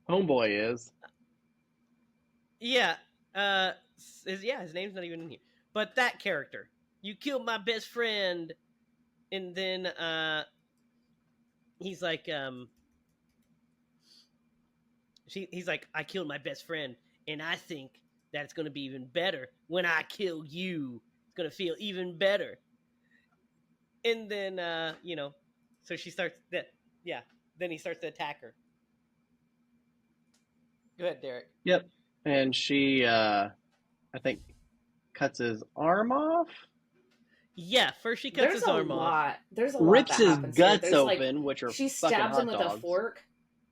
Homeboy is. Yeah. His name's not even in here. But that character, you killed my best friend, and then he's like, he's like, I killed my best friend, and I think that it's going to be even better when I kill you. It's going to feel even better. And then, so she starts that. Yeah. Then he starts to attack her. Go ahead, Derek. Yep. And she, I think, cuts his arm off. Yeah, first she cuts his arm off. There's a lot. Rips his guts open, like, which are she fucking stabs him with dogs. a fork.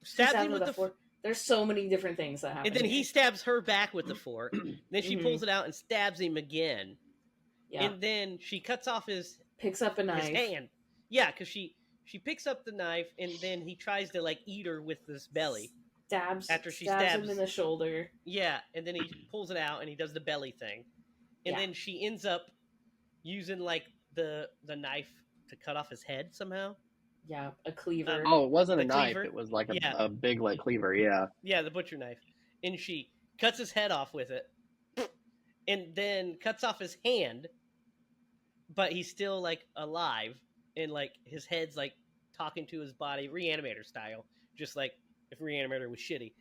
Stabs him with a fork. There's so many different things that happen. And then he stabs her back with the fork. Then she pulls it out and stabs him again. Yeah. And then she cuts off picks up a knife. His hand. Yeah, because she picks up the knife, and then he tries to, like, eat her with this belly. Stabs him in the shoulder. Yeah, and then he pulls it out, and he does the belly thing. And then she ends up using, like, the knife to cut off his head somehow. Yeah, a cleaver. It wasn't a knife. It was like a big, like, cleaver, yeah. Yeah, the butcher knife. And she cuts his head off with it, and then cuts off his hand, but he's still, like, alive, and, like, his head's, like, talking to his body, Reanimator style, just like if Reanimator was shitty.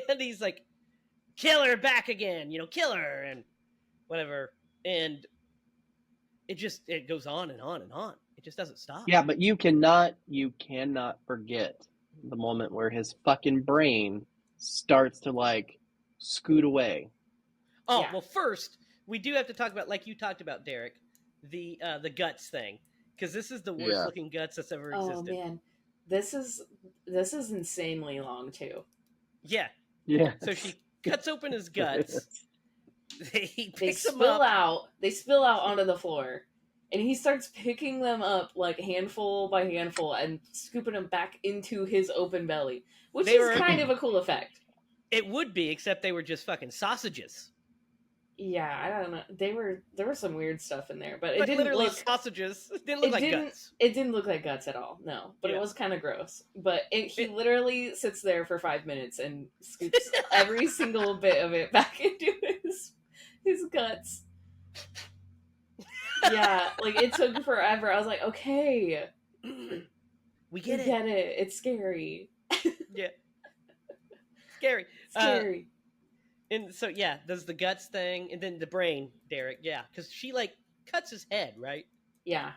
And he's like, kill her back again, kill her, and whatever. And it goes on and on and on. It just doesn't stop. Yeah, but you cannot forget the moment where his fucking brain starts to, like, scoot away. Oh, well, first, we do have to talk about, like you talked about, Derek, the guts thing. Because this is the worst looking guts that's ever existed. Oh, man. this is insanely long too. Yeah. Yeah. So she cuts open his guts. He They picks them spill up. out. They spill out onto the floor, and he starts picking them up like handful by handful and scooping them back into his open belly, which They is were. kind of a cool effect. It would be, except they were just fucking sausages. Yeah, I don't know. There was some weird stuff in there, but it Like didn't literally look. sausages. It didn't look like guts. It didn't look like guts at all. No, but Yeah. it was kind of gross. But he It- literally sits there for 5 minutes and scoops every single bit of it back into his guts. Yeah, like it took forever. I was like, okay, We get it. get it. It's scary. Yeah. Scary. Scary. And so yeah, there's the guts thing, and then the brain, Derek. Yeah, because she like cuts his head, right? Yeah.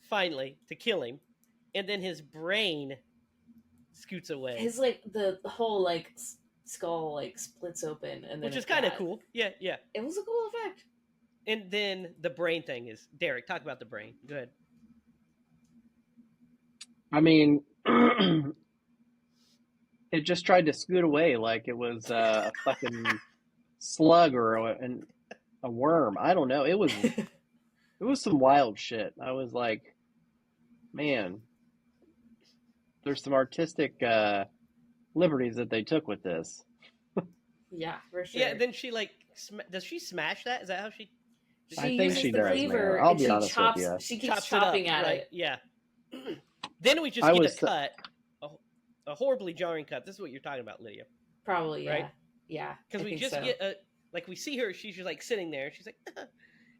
Finally, to kill him, and then his brain scoots away, His like the whole like skull like splits open, and then which is it's kind of bad. cool. Yeah, yeah. It was a cool effect. And then the brain thing is Derek. Talk about the brain. Go ahead. I mean, it just tried to scoot away like it was a fucking slug or a worm. I don't know. It was some wild shit. I was like, man, there's some artistic liberties that they took with this. Yeah, for sure. Yeah. Then she like does she smash that? Is that how she? She I think uses she the does, cleaver man. I'll and be she honest with chops. you. She keeps Chops chopping it up, at right? it. Yeah. Then we just I get was a cut, a horribly jarring cut. This is what you're talking about, Lydia. Probably, yeah. Right? Yeah. Because I we think just so. get like we see her, she's just like sitting there, she's like,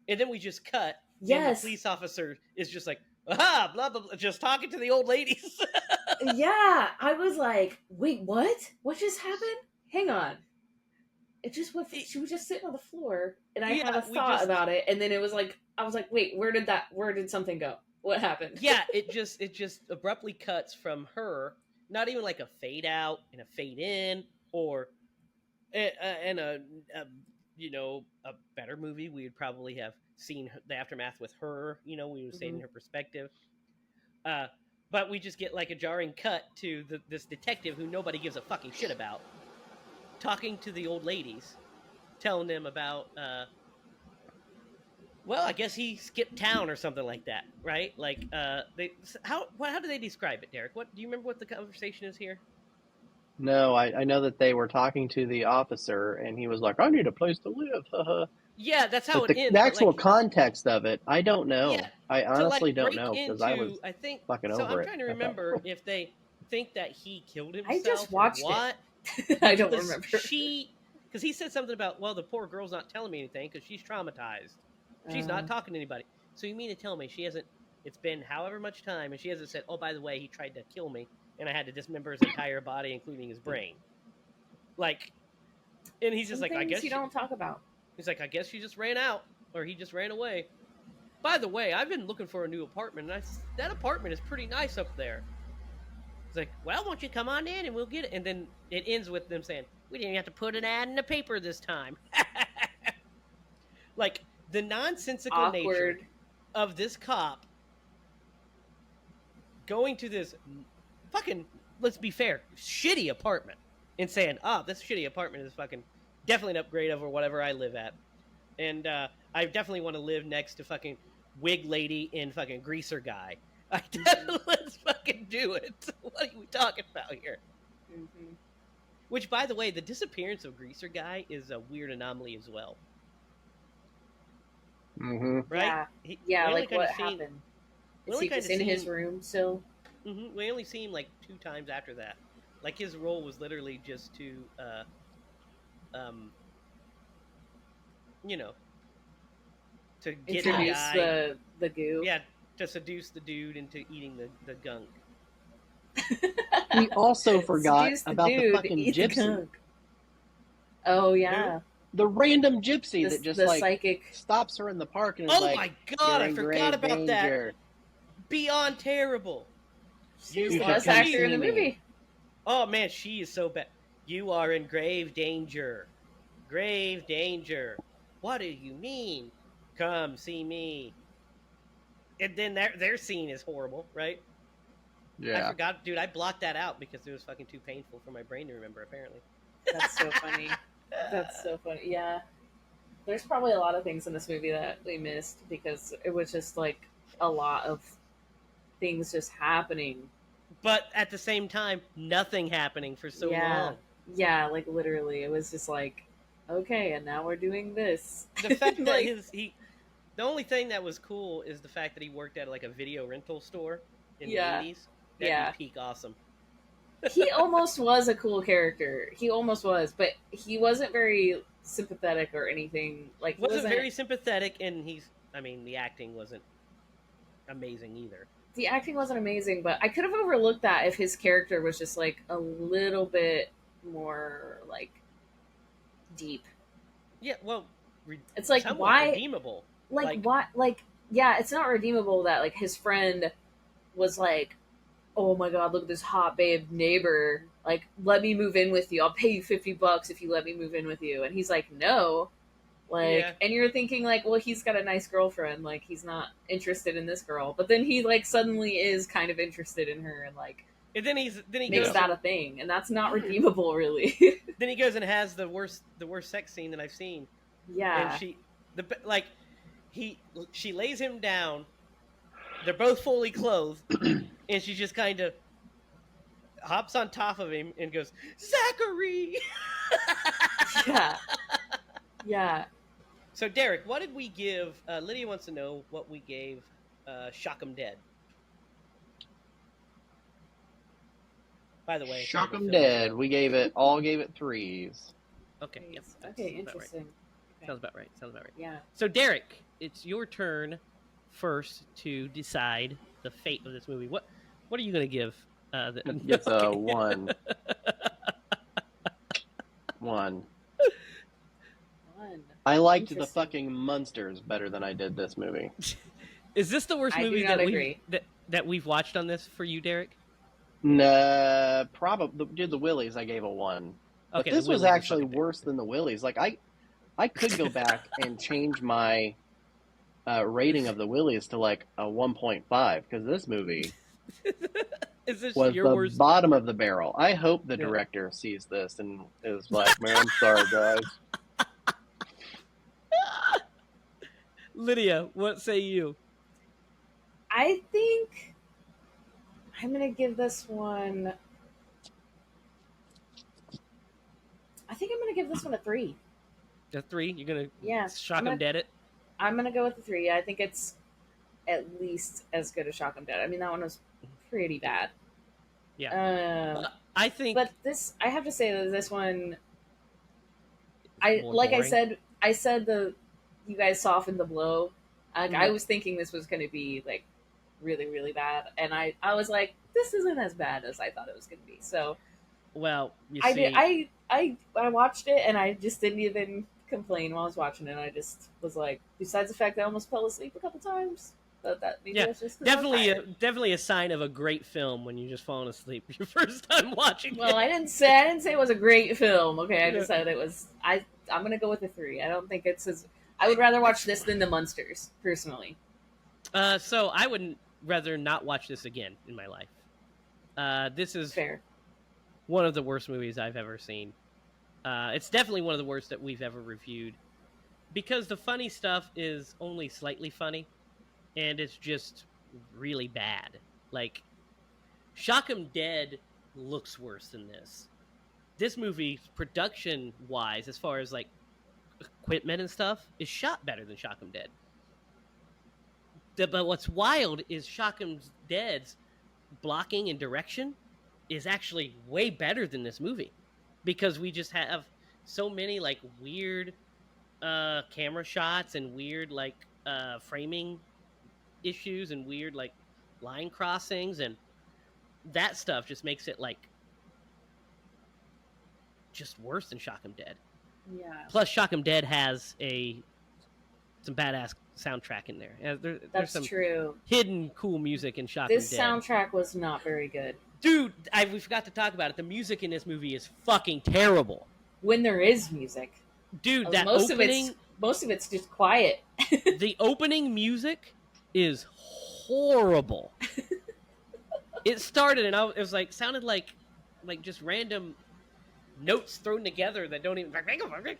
and then we just cut. And Yes. the police officer is just like, aha, blah blah blah, just talking to the old ladies. Yeah, I was like, wait, what? What just happened? Hang on. It just went. She was just sitting on the floor, and I had a Yeah, we thought just- about it, and then it was like, I was like, wait, where did something go? What happened? Yeah, it just abruptly cuts from her, not even like a fade out and a fade in, or and a you know, a better movie we would probably have seen the aftermath with her. You know, we would have stayed in her perspective. But we just get like a jarring cut to this detective who nobody gives a fucking shit about, talking to the old ladies, telling them about well, I guess he skipped town or something like that, right? Like how do they describe it, Derek? What do you remember what the conversation is here? No, I know that they were talking to the officer, and he was like, "I need a place to live." Yeah, that's how But it ends. the but, actual like, context of it, I don't know. yeah, I to honestly like don't break know because into, I was I think fucking so. over I'm it trying to at that remember point. if they think that he killed himself. I just watched or what. I don't Because remember. because he said something about, well, the poor girl's not telling me anything because she's traumatized. She's not talking to anybody. So you mean to tell me she hasn't? It's been however much time, and she hasn't said, "Oh, by the way, he tried to kill me, and I had to dismember his entire body, including his brain." Like, and he's just Some like, "I things guess." you don't talk about. He's like, "I guess she just ran out, or he just ran away." By the way, I've been looking for a new apartment, and that apartment is pretty nice up there. It's like, well, won't you come on in and we'll get it? And then it ends with them saying, we didn't have to put an ad in the paper this time. Like, the nonsensical nature Awkward. of this cop going to this fucking, let's be fair, shitty apartment and saying, this shitty apartment is fucking definitely an upgrade over whatever I live at. And I definitely want to live next to fucking wig lady and fucking greaser guy. Let's fucking do it. What are we talking about here? Mm-hmm. Which, by the way, the disappearance of greaser guy is a weird anomaly as well. Mm-hmm. Right? Yeah, we only like kinda what seen- happened? we Is only he just kinda in his seen- room still? We only see him like 2 times after that. Like, his role was literally just to, you know, to get the Introduce guy. the goo. Yeah, to seduce the dude into eating the gunk. We also forgot Seduce about the dude, fucking eat the gypsy, gunk. Oh yeah, the random gypsy the, that just the like psychic. stops her in the park and is Oh like, my god, "You're I in forgot grave about that. danger." Beyond terrible. She's You the should best come actor in the see me. movie. Oh man, she is so bad. You are in grave danger. Grave danger. What do you mean? Come see me. And then their scene is horrible, right? I Yeah. forgot, dude. I blocked that out because it was fucking too painful for my brain to remember. Apparently. That's so funny. That's so funny. Yeah. There's probably a lot of things in this movie that we missed because it was just like a lot of things just happening. But at the same time, nothing happening for so Yeah. long. Yeah, like literally. It was just like, okay, and now we're doing this. The fact that Like, the only thing that was cool is the fact that he worked at like a video rental store in the yeah. 80s. That'd Yeah. be peak awesome. He almost was a cool character. He almost was, but he wasn't very sympathetic or anything. Like, he Wasn't very sympathetic, and the acting wasn't amazing either. the acting wasn't amazing, but I could have overlooked that if his character was just like a little bit more like deep. Yeah, well, It's like, somewhat why, redeemable. like why, like, yeah, it's not redeemable that like his friend was like, oh my god, look at this hot babe neighbor, like, let me move in with you, I'll pay you $50 if you let me move in with you, and he's like, no. Like, Yeah. and you're thinking like, well, he's got a nice girlfriend, like he's not interested in this girl, but then he like suddenly is kind of interested in her, and like And then he makes goes that a thing, and that's not redeemable, really. then he goes and has the worst sex scene that I've seen. Yeah, And she lays him down. They're both fully clothed, and she just kind of hops on top of him and goes, Zachary. yeah, yeah. So Derek, what did we give? Lydia wants to know what we gave Shock 'em Dead. By the way, Shock 'em Dead. We gave it 3s. Okay. Yep, Okay, interesting. Sounds about right. Yeah. So Derek, it's your turn first to decide the fate of this movie. What are you going to give? It gets a 1. 1. I liked the fucking Munsters better than I did this movie. Is this the worst I do movie not agree. that we've watched on this for you, Derek? Nah, probably. Dude, the Willies, I gave a 1. But Okay, this the was Willies is actually fucking worse than the Willies. Like, I could go back and change my rating of the Willies to like a 1.5 because this movie Is this was your the worst? bottom of the barrel. I hope the Yeah. director sees this and is like, man, I'm sorry, guys. Lydia, what say you? I think I'm gonna give this one. I think I'm gonna give this one a 3. A 3? You're gonna Yeah, Shock I'm 'em gonna- Dead it? I'm gonna go with the 3. I think it's at least as good as Shock 'em Dead. I mean, that one was pretty bad. Yeah. I think. But this, I have to say that this one, more like boring. I said you guys softened the blow. Like, Mhm. I was thinking this was gonna be like really, really bad, and I was like, this isn't as bad as I thought it was gonna be. So Well, you I see, did. I watched it, and I just didn't even complain while I was watching it. I just was like, besides the fact that I almost fell asleep a couple times, but that maybe Yeah, that's just 'cause I was tired. definitely a sign of a great film when you just falling asleep your first time watching Well, it. I didn't say it was a great film. Okay, I Yeah. just said it was. I'm gonna go with a 3. I don't think it's as. I would rather watch this than the Munsters, personally. So I would rather not watch this again in my life. This is Fair. one of the worst movies I've ever seen. It's definitely one of the worst that we've ever reviewed because the funny stuff is only slightly funny, and it's just really bad. Like, Shock 'em Dead looks worse than this. This movie, production-wise, as far as like equipment and stuff, is shot better than Shock 'em Dead. But what's wild is Shock 'em Dead's blocking and direction is actually way better than this movie because we just have so many like weird camera shots and weird like framing issues and weird like line crossings, and that stuff just makes it like just worse than Shock 'em Dead. Yeah. Plus, Shock 'em Dead has some badass soundtrack in there. There's That's some true. hidden cool music in Shock 'em Dead. This soundtrack was not very good. Dude, we forgot to talk about it. The music in this movie is fucking terrible. When there is music, Dude, that most opening, of it's just quiet. the opening music is horrible. it started, and it was like sounded like just random notes thrown together that don't even.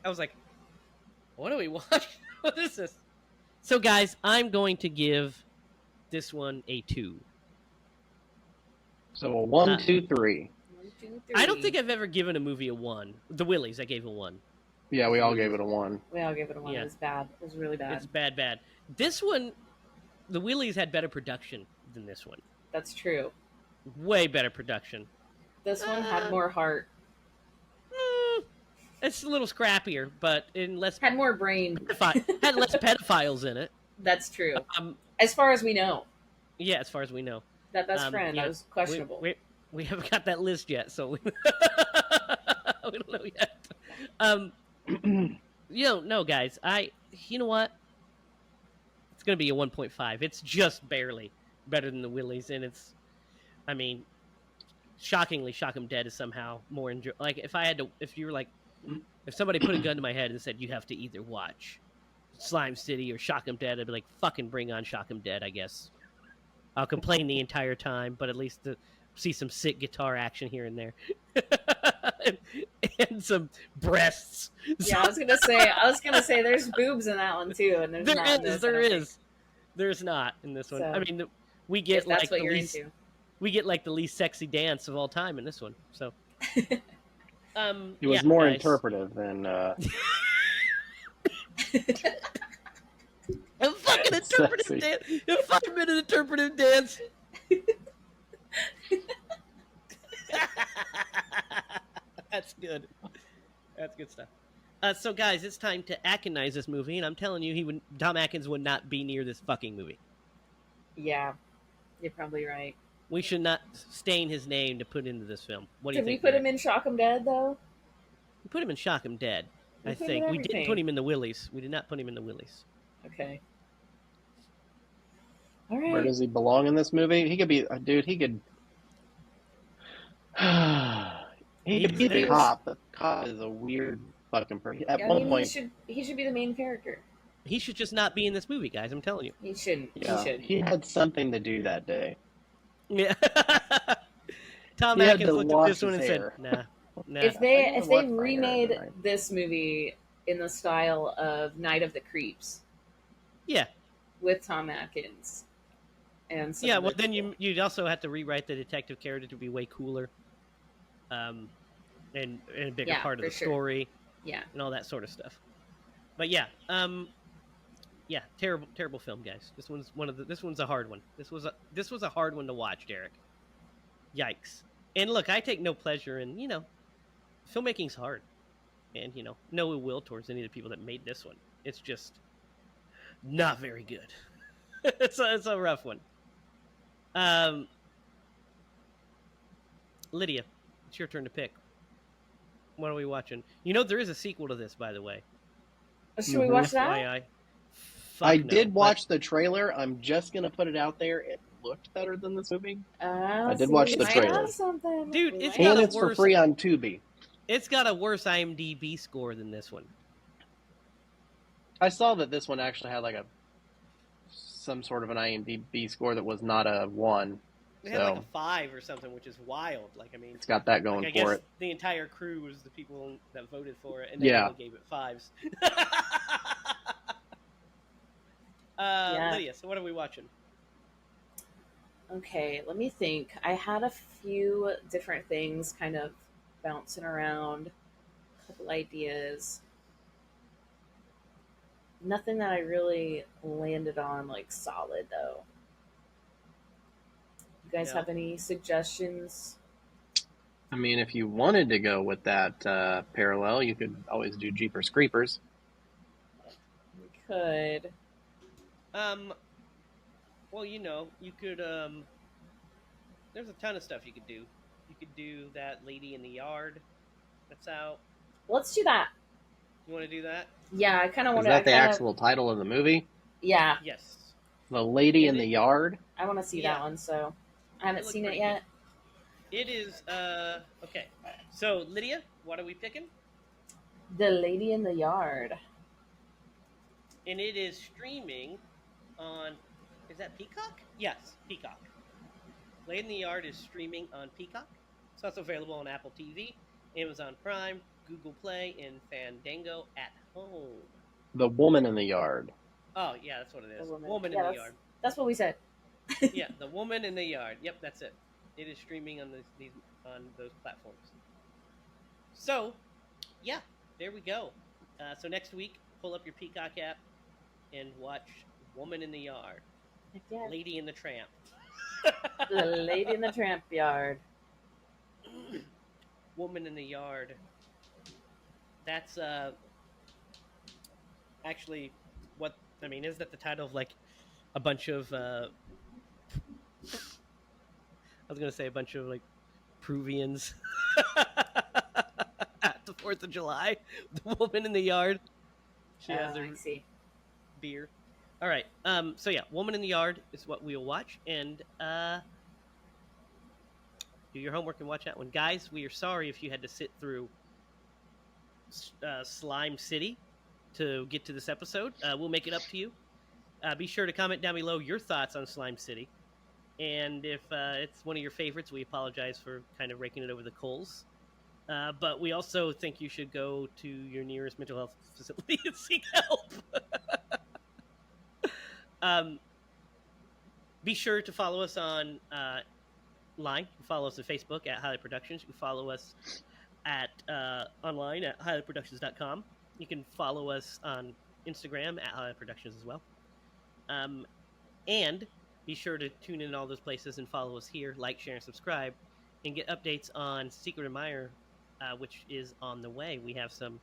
I was like, what are we watching? What is this? So, guys, I'm going to give this one a 2. So a one, Uh, 2, 3. 1, 2, 3. I don't think I've ever given a movie a 1. The Willies, I gave a 1. Yeah, we all gave it a 1. We all gave it a 1. Yeah. It was bad. It was really bad. It's bad. This one, the Willies had better production than this one. That's true. Way better production. This one had more heart. It's a little scrappier, but had more brain. Had less pedophiles in it. That's true. As far as we know. Yeah, as far as we know. That best friend, that was questionable. We haven't got that list yet, so we don't know yet. No, guys. You know what? It's going to be a 1.5. It's just barely better than the Willies, and I mean, shockingly, Shock 'em Dead is somehow more like if somebody put a gun to my head and said you have to either watch Slime City or Shock 'em Dead, I'd be like, fucking bring on Shock 'em Dead, I guess. I'll complain the entire time, but at least to see some sick guitar action here and there. and some breasts. Yeah, I was gonna say there's boobs in that one too, and there is. There's not in this one. So, I mean, we get that's what you're into. We get like the least sexy dance of all time in this one. So, it was more guys. interpretive than. A fucking interpretive dance. A 5-minute interpretive dance. That's good. That's good stuff. So, guys, it's time to Atkinize this movie, and I'm telling you, Tom Atkins would not be near this fucking movie. Yeah, you're probably right. We should not stain his name to put into this film. What do you Did think? we put him in Shock 'em Dead though? We put him in Shock 'em Dead. I put think him in we didn't everything. put him in the Willies. We did not put him in the Willies. Okay. All right. Where does he belong in this movie? He could be a dude. He could. He could be the cop. The cop is a weird fucking person. At one point, he should be the main character. He should just not be in this movie, guys. I'm telling you. He shouldn't. Yeah, He should. he had something to do that day. Yeah. Tom He had Atkins to looked at wash this one and his said, hair. "Nah." If I they didn't watch my hair remade tonight. this movie in the style of Night of the Creeps Yeah. with Tom Atkins and some Yeah. of Well, the then people- you'd also have to rewrite the detective character to be way cooler, and a bigger part of for the sure. story, Yeah. and all that sort of stuff. But yeah, yeah, terrible film, guys. This one's a hard one. This was a hard one to watch, Derek. Yikes! And look, I take no pleasure in filmmaking's hard, and no ill will towards any of the people that made this one. It's just not very good. it's a rough one. Lydia, it's your turn to pick. What are we watching? There is a sequel to this, by the way. Should we watch that? FYI. I did watch the trailer. I'm just gonna put it out there. It looked better than this movie. I did watch the trailer. Dude, it's And got it's for free on Tubi. It's got a worse IMDb score than this one. I saw that this one actually had like some sort of an IMDb score that was not a 1. It had like a 5 or something, which is wild. Like, I mean, it's got that going I for guess it. The entire crew was the people that voted for it, and they only gave it 5s. Lydia, so what are we watching? Okay, let me think. I had a few different things kind of bouncing around, a couple ideas. Nothing that I really landed on like solid though. You guys have any suggestions? I mean, if you wanted to go with that parallel, you could always do Jeepers Creepers. We could. Well, you could, there's a ton of stuff you could do. You could do that Lady in the Yard that's out. Let's do that. You want to do that? Yeah, I kind of want to. to. Is that the actual title of the movie? Yeah. Yes. The Lady in the Yard? I want to see that one, so I haven't seen it yet. It is, okay. So, Lydia, what are we picking? The Lady in the Yard. And it is streaming on, is that Peacock? Yes, Peacock. Lady in the Yard is streaming on Peacock. It's also available on Apple TV, Amazon Prime, Google Play, and Fandango at home. The Woman in the Yard. Oh yeah, that's what it The is. woman. Woman in Yeah, the Yard. that's what we said. Yeah, The Woman in the Yard. Yep, that's it. It is streaming on these on those platforms. So, yeah, there we go. So next week, pull up your Peacock app and watch Woman in the Yard, Yeah. Lady in the Tramp. The Lady in the Tramp Yard. Woman in the Yard. That's actually what I mean. Is that the title of like a bunch of? I was gonna say a bunch of like Peruvians at the 4th of July. The Woman in the Yard. She has her I see. beer. All right. So yeah, Woman in the Yard is what we'll watch, and do your homework and watch that one, guys. We are sorry if you had to sit through Slime City to get to this episode. We'll make it up to you. Be sure to comment down below your thoughts on Slime City, and if it's one of your favorites, we apologize for kind of raking it over the coals. But we also think you should go to your nearest mental health facility and seek help. Be sure to follow us on line. Follow us on Facebook at HiLa Productions. You can follow us at online at HiLaProductions.com. You can follow us on Instagram at HiLa Productions as well. And be sure to tune in all those places and follow us here, like, share, and subscribe, and get updates on Secret Admirer, which is on the way. We have some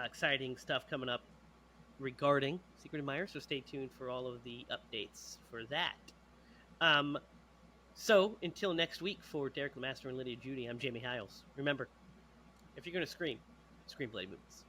exciting stuff coming up regarding Secret Admirer, so stay tuned for all of the updates for that. So until next week, for Derek Lemaster and Lydia Judy, I'm Jamie Hiles. Remember, if you're going to scream, scream Blade Movies.